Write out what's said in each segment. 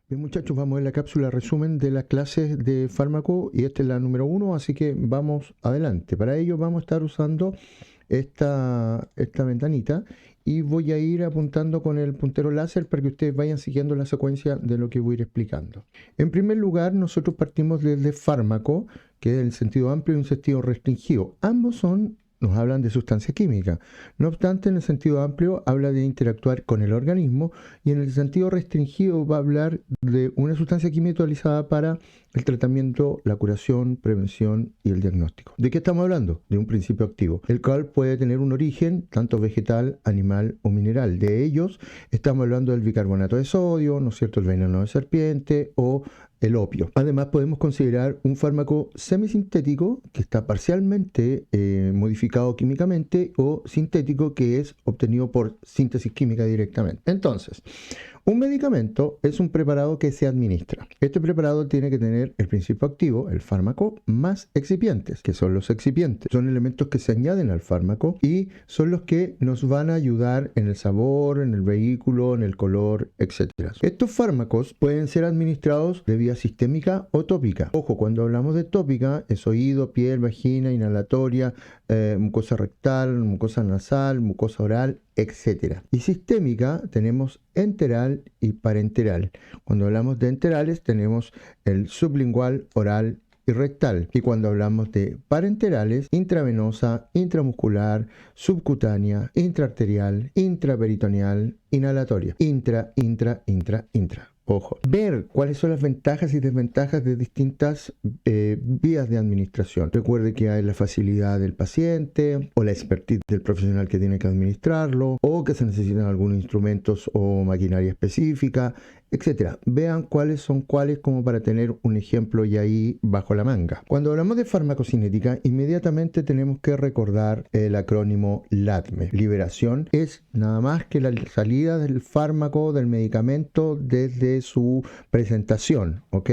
Bien, muchachos, vamos a ver la cápsula resumen de las clases de fármaco y esta es la número 1, así que vamos adelante. Para ello vamos a estar usando esta ventanita y voy a ir apuntando con el puntero láser para que ustedes vayan siguiendo la secuencia de lo que voy a ir explicando. En primer lugar, nosotros partimos desde fármaco, que es el sentido amplio y un sentido restringido. Ambos nos hablan de sustancia química. No obstante, en el sentido amplio habla de interactuar con el organismo y en el sentido restringido va a hablar de una sustancia química utilizada para el tratamiento, la curación, prevención y el diagnóstico. ¿De qué estamos hablando? De un principio activo, el cual puede tener un origen tanto vegetal, animal o mineral. De ellos estamos hablando del bicarbonato de sodio, ¿no es cierto?, el veneno de serpiente o el opio. Además, podemos considerar un fármaco semisintético que está parcialmente modificado químicamente o sintético que es obtenido por síntesis química directamente. Entonces, un medicamento es un preparado que se administra. Este preparado tiene que tener el principio activo, el fármaco, más excipientes. ¿Qué son los excipientes? Son elementos que se añaden al fármaco y son los que nos van a ayudar en el sabor, en el vehículo, en el color, etc. Estos fármacos pueden ser administrados de vía sistémica o tópica. Ojo, cuando hablamos de tópica, es oído, piel, vagina, inhalatoria, mucosa rectal, mucosa nasal, mucosa oral, etc. Y sistémica tenemos enteral y parenteral. Cuando hablamos de enterales tenemos el sublingual, oral y rectal. Y cuando hablamos de parenterales, intravenosa, intramuscular, subcutánea, intraarterial, intraperitoneal, inhalatoria. Intra. Ojo, ver cuáles son las ventajas y desventajas de distintas vías de administración. Recuerde que hay la facilidad del paciente o la expertise del profesional que tiene que administrarlo o que se necesitan algunos instrumentos o maquinaria específica, etcétera. Vean cuáles son cuáles como para tener un ejemplo y ahí bajo la manga. Cuando hablamos de farmacocinética, inmediatamente tenemos que recordar el acrónimo LATME. Liberación es nada más que la salida del fármaco, del medicamento desde su presentación, ¿ok?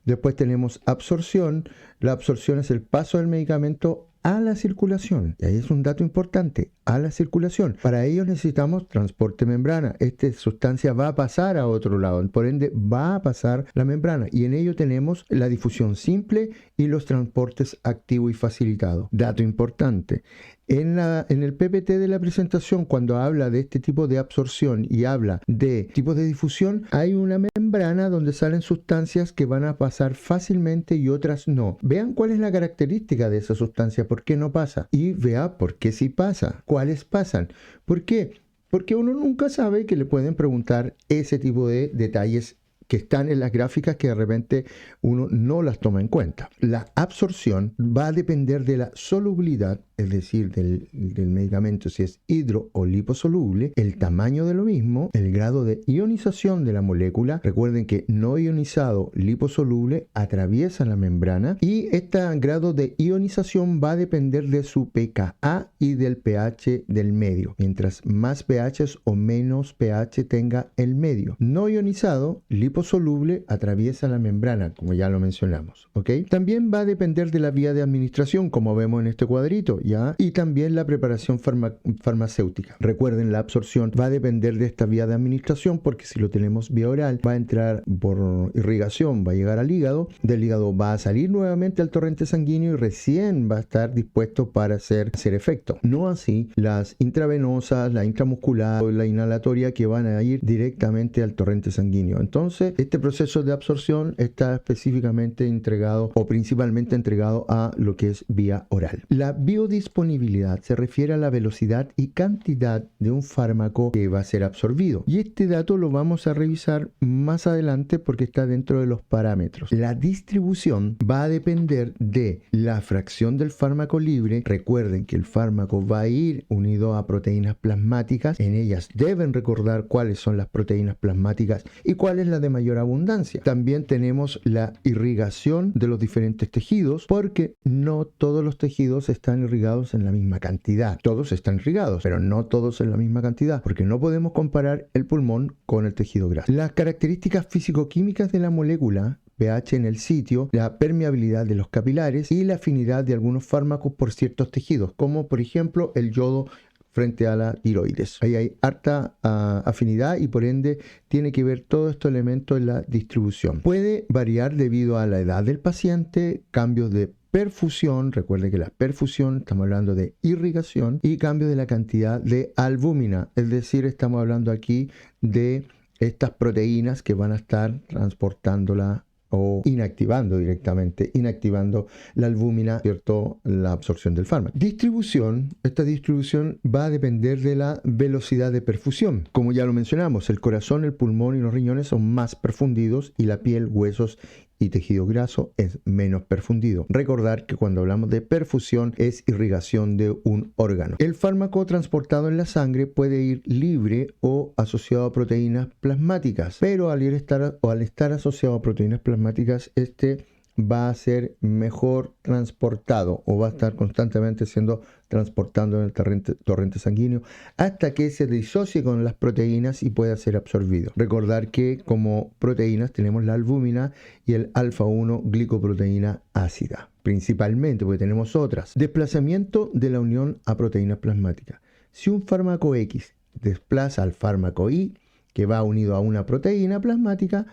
Después tenemos absorción. La absorción es el paso del medicamento a la circulación. Y ahí es un dato importante, a la circulación. Para ello necesitamos transporte membrana. Esta sustancia va a pasar a otro lado, por ende va a pasar la membrana. Y en ello tenemos la difusión simple y los transportes activo y facilitado. Dato importante. En el PPT de la presentación, cuando habla de este tipo de absorción y habla de tipos de difusión, hay una membrana donde salen sustancias que van a pasar fácilmente y otras no. Vean cuál es la característica de esa sustancia, por qué no pasa. Y vea por qué sí pasa, cuáles pasan. ¿Por qué? Porque uno nunca sabe que le pueden preguntar ese tipo de detalles que están en las gráficas que de repente uno no las toma en cuenta. La absorción va a depender de la solubilidad, es decir, del medicamento, si es hidro o liposoluble, el tamaño de lo mismo, el grado de ionización de la molécula. Recuerden que no ionizado, liposoluble, atraviesa la membrana y este grado de ionización va a depender de su pKa y del pH del medio. Mientras más pH o menos pH tenga el medio. No ionizado, liposoluble, atraviesa la membrana, como ya lo mencionamos, ¿ok? También va a depender de la vía de administración, como vemos en este cuadrito, ¿ya? Y también la preparación farmacéutica. Recuerden, la absorción va a depender de esta vía de administración, porque si lo tenemos vía oral, va a entrar por irrigación, va a llegar al hígado, del hígado va a salir nuevamente al torrente sanguíneo y recién va a estar dispuesto para hacer efecto. No así las intravenosas, la intramuscular o la inhalatoria, que van a ir directamente al torrente sanguíneo. Entonces, este proceso de absorción está específicamente entregado o principalmente entregado a lo que es vía oral. La biodisponibilidad se refiere a la velocidad y cantidad de un fármaco que va a ser absorbido. Y este dato lo vamos a revisar más adelante porque está dentro de los parámetros. La distribución va a depender de la fracción del fármaco libre. Recuerden que el fármaco va a ir unido a proteínas plasmáticas. En ellas deben recordar cuáles son las proteínas plasmáticas y cuál es la de mayor abundancia. También tenemos la irrigación de los diferentes tejidos, porque no todos los tejidos están irrigados en la misma cantidad. Todos están irrigados, pero no todos en la misma cantidad, porque no podemos comparar el pulmón con el tejido graso. Las características físico-químicas de la molécula, pH en el sitio, la permeabilidad de los capilares y la afinidad de algunos fármacos por ciertos tejidos, como por ejemplo el yodo frente a la tiroides. Ahí hay harta afinidad y por ende tiene que ver todos estos elementos en la distribución. Puede variar debido a la edad del paciente, cambios de perfusión, recuerde que la perfusión, estamos hablando de irrigación, y cambio de la cantidad de albúmina, es decir, estamos hablando aquí de estas proteínas que van a estar transportándola o inactivando directamente, inactivando la albúmina, ¿cierto? La absorción del fármaco. Distribución, esta distribución va a depender de la velocidad de perfusión. Como ya lo mencionamos, el corazón, el pulmón y los riñones son más perfundidos y la piel, huesos y tejido graso es menos perfundido. Recordar que cuando hablamos de perfusión es irrigación de un órgano. El fármaco transportado en la sangre puede ir libre o asociado a proteínas plasmáticas, pero al estar asociado a proteínas plasmáticas, este va a ser mejor transportado o va a estar constantemente siendo transportando en el torrente sanguíneo hasta que se disocie con las proteínas y pueda ser absorbido. Recordar que como proteínas tenemos la albúmina y el alfa-1 glicoproteína ácida, principalmente porque tenemos otras. Desplazamiento de la unión a proteínas plasmáticas. Si un fármaco X desplaza al fármaco Y, que va unido a una proteína plasmática,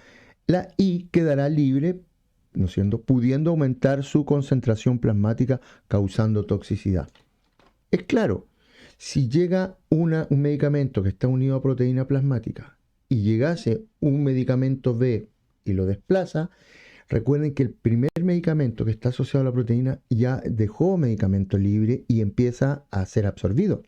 la Y quedará libre, ¿no siendo? Pudiendo aumentar su concentración plasmática causando toxicidad. Es claro, si llega un medicamento que está unido a proteína plasmática y llegase un medicamento B y lo desplaza, recuerden que el primer medicamento que está asociado a la proteína ya dejó medicamento libre y empieza a ser absorbido.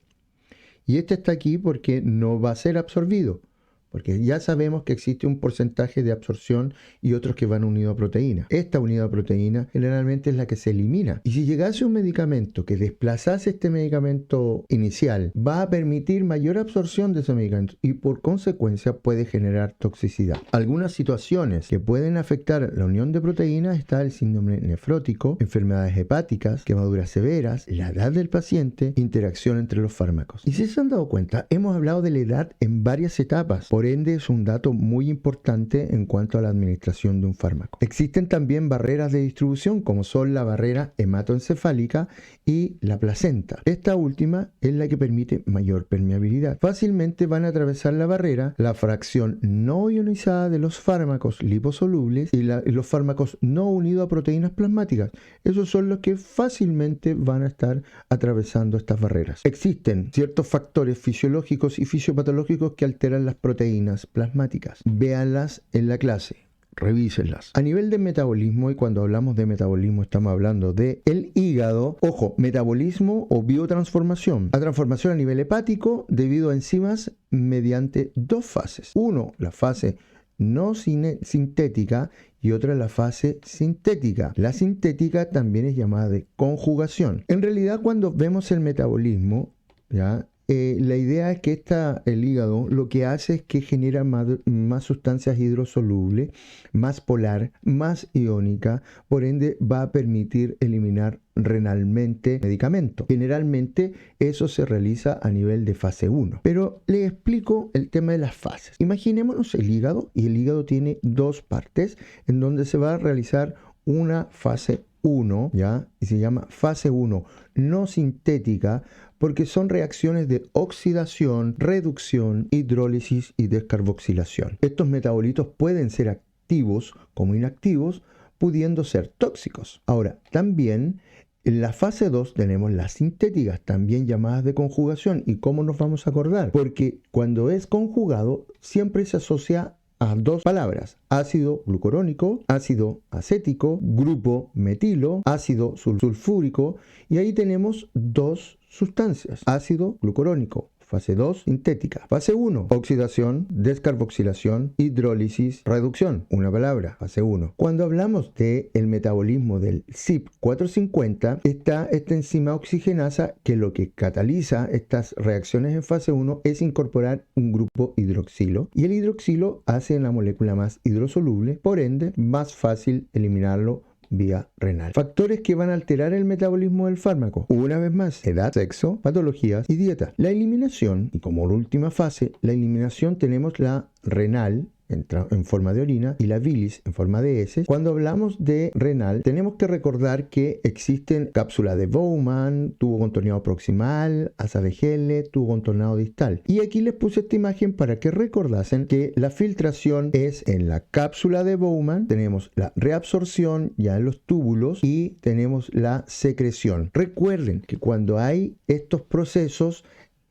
Y este está aquí porque no va a ser absorbido, porque ya sabemos que existe un porcentaje de absorción y otros que van unidos a proteína. Esta unidad a proteína generalmente es la que se elimina. Y si llegase un medicamento que desplazase este medicamento inicial, va a permitir mayor absorción de ese medicamento y por consecuencia puede generar toxicidad. Algunas situaciones que pueden afectar la unión de proteínas está el síndrome nefrótico, enfermedades hepáticas, quemaduras severas, la edad del paciente, interacción entre los fármacos. Y si se han dado cuenta, hemos hablado de la edad en varias etapas. Por ende, es un dato muy importante en cuanto a la administración de un fármaco. Existen también barreras de distribución, como son la barrera hematoencefálica y la placenta. Esta última es la que permite mayor permeabilidad. Fácilmente van a atravesar la barrera la fracción no ionizada de los fármacos liposolubles y los fármacos no unidos a proteínas plasmáticas. Esos son los que fácilmente van a estar atravesando estas barreras. Existen ciertos factores fisiológicos y fisiopatológicos que alteran las proteínas plasmáticas. Véanlas en la clase, revísenlas. A nivel de metabolismo, y cuando hablamos de metabolismo estamos hablando de el hígado, ojo, metabolismo o biotransformación. La transformación a nivel hepático debido a enzimas mediante dos fases. Uno, la fase no sintética y otra la fase sintética. La sintética también es llamada de conjugación. En realidad, cuando vemos el metabolismo, ¿ya? La idea es que el hígado lo que hace es que genera más sustancias hidrosolubles, más polar, más iónica, por ende va a permitir eliminar renalmente medicamentos. Generalmente eso se realiza a nivel de fase 1. Pero les explico el tema de las fases. Imaginémonos el hígado, y el hígado tiene dos partes en donde se va a realizar una fase 1, ¿ya? Y se llama fase 1 no sintética, porque son reacciones de oxidación, reducción, hidrólisis y descarboxilación. Estos metabolitos pueden ser activos como inactivos, pudiendo ser tóxicos. Ahora, también en la fase 2 tenemos las sintéticas, también llamadas de conjugación. ¿Y cómo nos vamos a acordar? Porque cuando es conjugado, siempre se asocia a dos palabras: ácido glucurónico, ácido acético, grupo metilo, ácido sulfúrico, y ahí tenemos dos sustancias: ácido glucurónico, fase 2, sintética; fase 1, oxidación, descarboxilación, hidrólisis, reducción, una palabra, fase 1. Cuando hablamos del metabolismo del CYP450, está esta enzima oxigenasa que lo que cataliza estas reacciones en fase 1 es incorporar un grupo hidroxilo, y el hidroxilo hace la molécula más hidrosoluble, por ende más fácil eliminarlo vía renal. Factores que van a alterar el metabolismo del fármaco: una vez más, edad, sexo, patologías y dieta. La eliminación, y como última fase, la eliminación tenemos la renal, en forma de orina y la bilis en forma de heces. Cuando hablamos de renal, tenemos que recordar que existen cápsula de Bowman, tubo contorneado proximal, asa de Helle, tubo contorneado distal. Y aquí les puse esta imagen para que recordasen que la filtración es en la cápsula de Bowman, tenemos la reabsorción ya en los túbulos y tenemos la secreción. Recuerden que cuando hay estos procesos,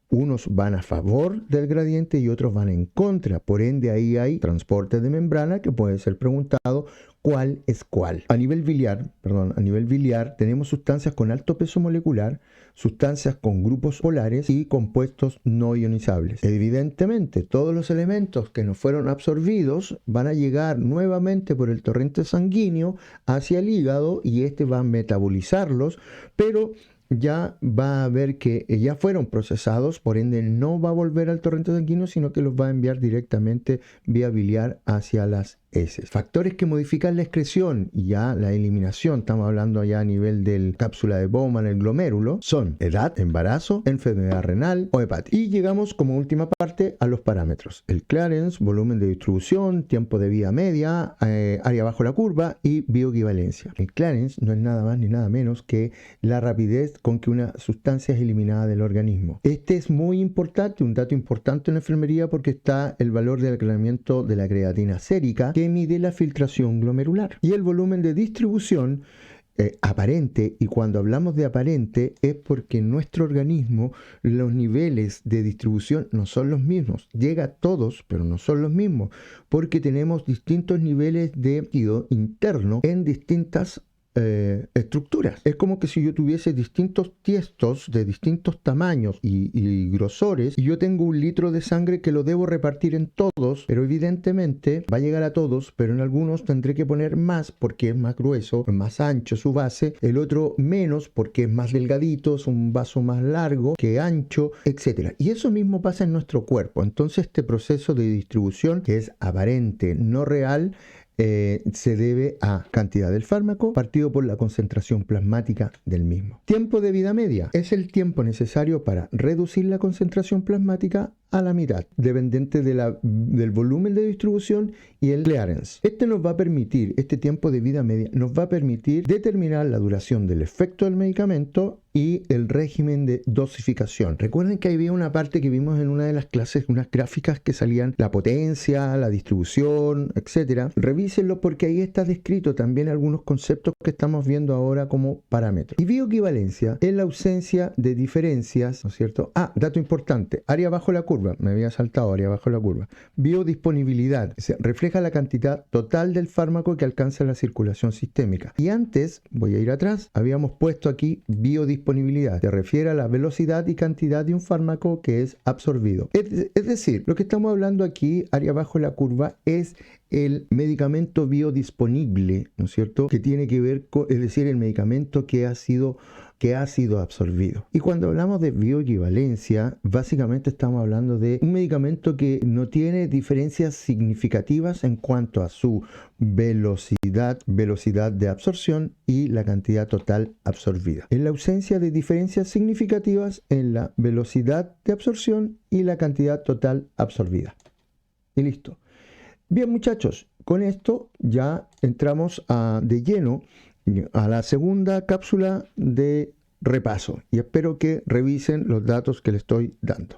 unos van a favor del gradiente y otros van en contra. Por ende, ahí hay transporte de membrana que puede ser preguntado cuál es cuál. A nivel biliar, tenemos sustancias con alto peso molecular, sustancias con grupos polares y compuestos no ionizables. Evidentemente, todos los elementos que no fueron absorbidos van a llegar nuevamente por el torrente sanguíneo hacia el hígado y este va a metabolizarlos, pero ya va a ver que ya fueron procesados, por ende no va a volver al torrente sanguíneo, sino que los va a enviar directamente vía biliar hacia las heces. Factores que modifican la excreción y ya la eliminación, estamos hablando ya a nivel del cápsula de Bowman, el glomérulo, son edad, embarazo, enfermedad renal o hepática. Y llegamos como última parte a los parámetros: el clearance, volumen de distribución, tiempo de vida media, área bajo la curva y bioequivalencia. El clearance no es nada más ni nada menos que la rapidez con que una sustancia es eliminada del organismo. Este es muy importante, un dato importante en la enfermería, porque está el valor del aclaramiento de la creatina sérica, que mide la filtración glomerular, y el volumen de distribución aparente. Y cuando hablamos de aparente es porque en nuestro organismo los niveles de distribución no son los mismos. Llega a todos, pero no son los mismos, porque tenemos distintos niveles de líquido interno en distintas estructuras. Es como que si yo tuviese distintos tiestos de distintos tamaños y grosores, y yo tengo 1 litro de sangre que lo debo repartir en todos, pero evidentemente va a llegar a todos, pero en algunos tendré que poner más porque es más grueso, más ancho su base, el otro menos porque es más delgadito, es un vaso más largo que ancho, etc. Y eso mismo pasa en nuestro cuerpo. Entonces este proceso de distribución, que es aparente, no real, se debe a cantidad del fármaco partido por la concentración plasmática del mismo. Tiempo de vida media es el tiempo necesario para reducir la concentración plasmática a la mitad, dependiente del volumen de distribución y el clearance. Este tiempo de vida media nos va a permitir determinar la duración del efecto del medicamento y el régimen de dosificación. Recuerden que había una parte que vimos en una de las clases, unas gráficas que salían la potencia, la distribución, etc. Revísenlo porque ahí está descrito también algunos conceptos que estamos viendo ahora como parámetros. Y bioequivalencia es la ausencia de diferencias, ¿no es cierto? Dato importante, área bajo la curva, me había saltado área bajo la curva. Biodisponibilidad, refleja la cantidad total del fármaco que alcanza la circulación sistémica. Y antes, voy a ir atrás, habíamos puesto aquí biodisponibilidad, se refiere a la velocidad y cantidad de un fármaco que es absorbido. Es decir, lo que estamos hablando aquí, área bajo la curva, es el medicamento biodisponible, ¿no es cierto? Que tiene que ver con, es decir, el medicamento que ha sido absorbido. Y cuando hablamos de bioequivalencia, básicamente estamos hablando de un medicamento que no tiene diferencias significativas en cuanto a su velocidad de absorción y la cantidad total absorbida. En la ausencia de diferencias significativas en la velocidad de absorción y la cantidad total absorbida. Y listo. Bien, muchachos, con esto ya entramos de lleno a la segunda cápsula de repaso y espero que revisen los datos que les estoy dando.